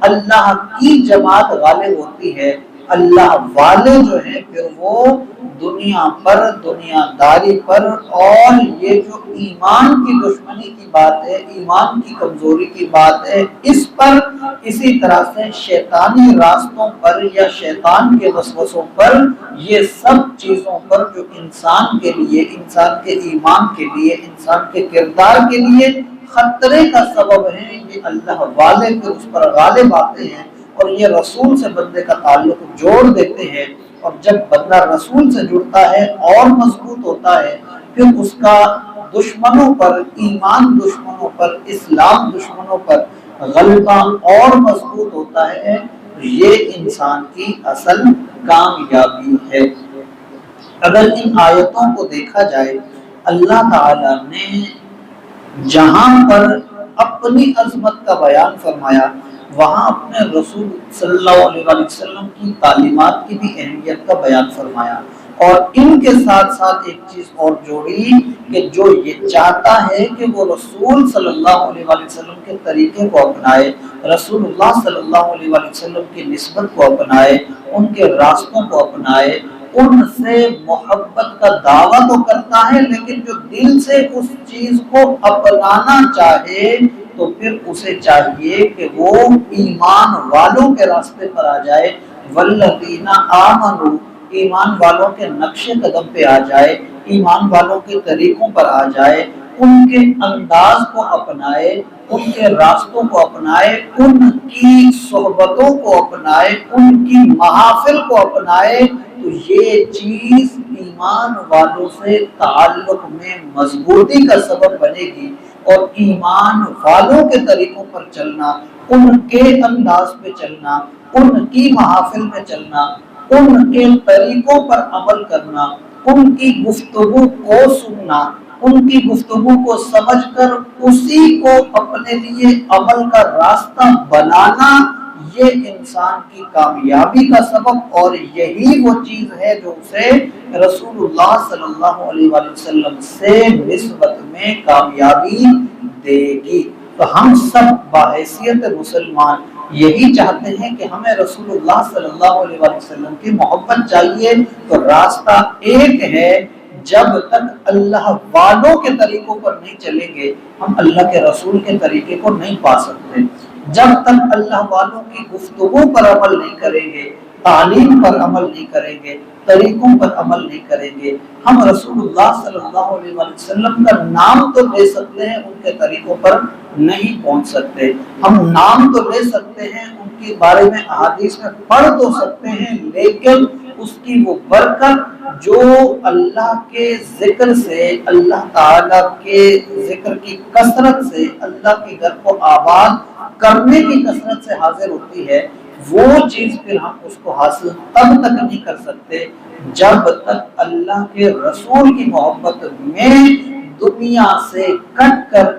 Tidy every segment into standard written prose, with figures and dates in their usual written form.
اللہ کی جماعت غالب ہوتی ہے، اللہ والے جو ہیں پھر وہ دنیا پر، دنیا داری پر، اور یہ جو ایمان کی دشمنی کی بات ہے، ایمان کی کمزوری کی بات ہے، اس پر، اسی طرح سے شیطانی راستوں پر یا شیطان کے وسوسوں پر، یہ سب چیزوں پر جو انسان کے لیے، انسان کے ایمان کے لیے، انسان کے کردار کے لیے خطرے کا سبب ہے، یہ اللہ والے پھر اس پر غالب آتے ہیں اور یہ رسول سے بندے کا تعلق جوڑ دیتے ہیں۔ اور جب بندہ رسول سے جڑتا ہے اور مضبوط ہوتا ہے، پھر اس کا دشمنوں پر، ایمان دشمنوں پر، اسلام دشمنوں پر غلبہ اور مضبوط ہوتا ہے۔ یہ انسان کی اصل کامیابی ہے۔ اگر ان آیتوں کو دیکھا جائے، اللہ تعالی نے جہاں پر اپنی عظمت کا بیان فرمایا، وہاں اپنے رسول صلی اللہ علیہ وسلم کی تعلیمات کی بھی اہمیت کا بیان فرمایا، اور ان کے ساتھ ساتھ ایک چیز اور جوڑی کہ جو یہ چاہتا ہے کہ وہ رسول صلی اللہ علیہ وسلم کے طریقے کو اپنائے، رسول اللہ صلی اللہ علیہ وسلم کی نسبت کو اپنائے، ان کے راستوں کو اپنائے، ان سے محبت کا دعویٰ تو کرتا ہے، لیکن جو دل سے اس چیز کو اپنانا چاہے تو پھر اسے چاہیے کہ وہ ایمان والوں کے راستے پر آ جائے، والذین آمنوا، ایمان والوں کے نقش قدم پہ آ جائے، ایمان والوں کے طریقوں پر آ جائے، ان کے انداز کو اپنائے، ان کے راستوں کو اپنائے، ان کی صحبتوں کو اپنائے، ان کی محافل کو اپنائے، تو یہ چیز ایمان والوں سے تعلق میں مضبوطی کا سبب بنے گی، اور ایمان والوں کے طریقوں پر چلنا، ان کے انداز پہ چلنا، ان کی محافل میں چلنا، ان کے طریقوں پر عمل کرنا، ان کی گفتگو کو سننا، ان کی گفتگو کو سمجھ کر اسی کو اپنے لیے عمل کا راستہ بنانا، یہ انسان کی کامیابی کا سبب، اور یہی وہ چیز ہے جو اسے رسول اللہ صلی اللہ علیہ وسلم سے نسبت میں کامیابی دے گی۔ تو ہم سب بحیثیت مسلمان یہی چاہتے ہیں کہ ہمیں رسول اللہ صلی اللہ علیہ وسلم کی محبت چاہیے، تو راستہ ایک ہے، جب تک اللہ والوں کے طریقوں پر نہیں چلیں گے ہم اللہ کے رسول کے طریقے کو نہیں پا سکتے۔ جب تک اللہ والوں کی گفتگو پر عمل نہیں کریں گے، تعلیم پر عمل نہیں کریں گے، طریقوں پر عمل نہیں کریں گے، ہم رسول اللہ صلی اللہ علیہ وسلم کا نام تو لے سکتے ہیں، ان کے طریقوں پر نہیں پہنچ سکتے۔ ہم نام تو لے سکتے ہیں، ان کے بارے میں احادیث میں پڑھ تو سکتے ہیں، لیکن اس کی وہ برکت جو اللہ کے ذکر سے، اللہ تعالیٰ کے ذکر کی کثرت سے، اللہ کے گھر کو آباد کرنے کی کثرت سے حاصل ہوتی ہے، وہ چیز پھر ہم اس کو حاصل تب تک نہیں کر سکتے جب تک اللہ کے رسول کی محبت میں دنیا سے کٹ کر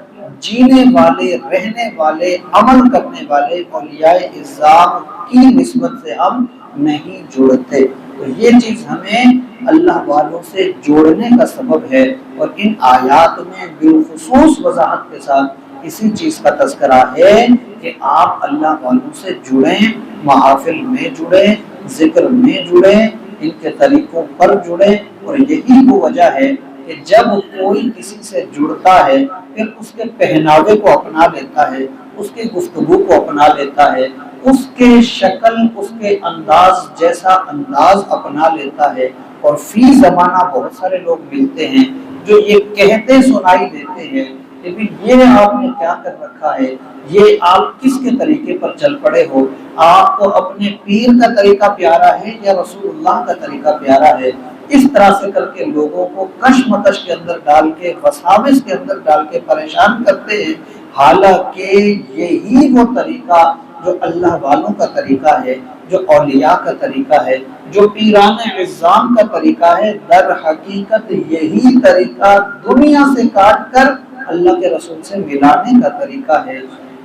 جینے والے، رہنے والے، عمل کرنے والے اولیاء اعظام کی نسبت سے ہم نہیں جڑتے۔ تو یہ چیز ہمیں اللہ والوں سے جوڑنے کا سبب ہے، اور ان آیات میں بالخصوص وضاحت کے ساتھ اسی چیز کا تذکرہ ہے کہ آپ اللہ والوں سے جڑیں، محافل میں جڑیں، ذکر میں جڑیں، ان کے طریقوں پر جڑیں، اور یہی وہ وجہ ہے کہ جب کوئی کسی سے جڑتا ہے پھر اس کے پہناوے کو اپنا لیتا ہے، اس کی گفتگو کو اپنا لیتا ہے، اس کے شکل، اس کے انداز جیسا انداز اپنا لیتا ہے، اور فی زمانہ بہت سارے لوگ ملتے ہیں جو یہ کہتے سنائی دیتے ہیں کہ یہ آپ نے کیا کر رکھا ہے، یہ آپ کس کے طریقے پر چل پڑے ہو، آپ کو اپنے پیر کا طریقہ پیارا ہے یا رسول اللہ کا طریقہ پیارا ہے، اس طرح سے کر کے لوگوں کو کشمکش کے اندر ڈال کے، وساوس کے اندر ڈال کے پریشان کرتے ہیں، حالانکہ یہی وہ طریقہ جو اللہ والوں کا طریقہ ہے، جو اولیاء کا طریقہ ہے، جو پیران عظام کا طریقہ ہے، در حقیقت یہی طریقہ دنیا سے کاٹ کر اللہ کے رسول سے ملانے کا طریقہ ہے۔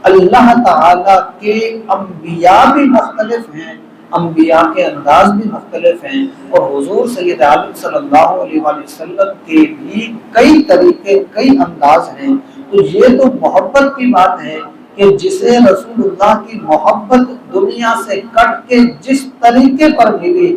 اللہ تعالیٰ کے انبیاء بھی مختلف ہیں، انبیاء کے انداز بھی مختلف ہیں، اور حضور سید عالم صلی اللہ علیہ وسلم کے بھی کئی طریقے، کئی انداز ہیں۔ تو یہ تو محبت کی بات ہے کہ جسے رسول اللہ کی محبت دنیا سے کٹ کے جس طریقے پر ملی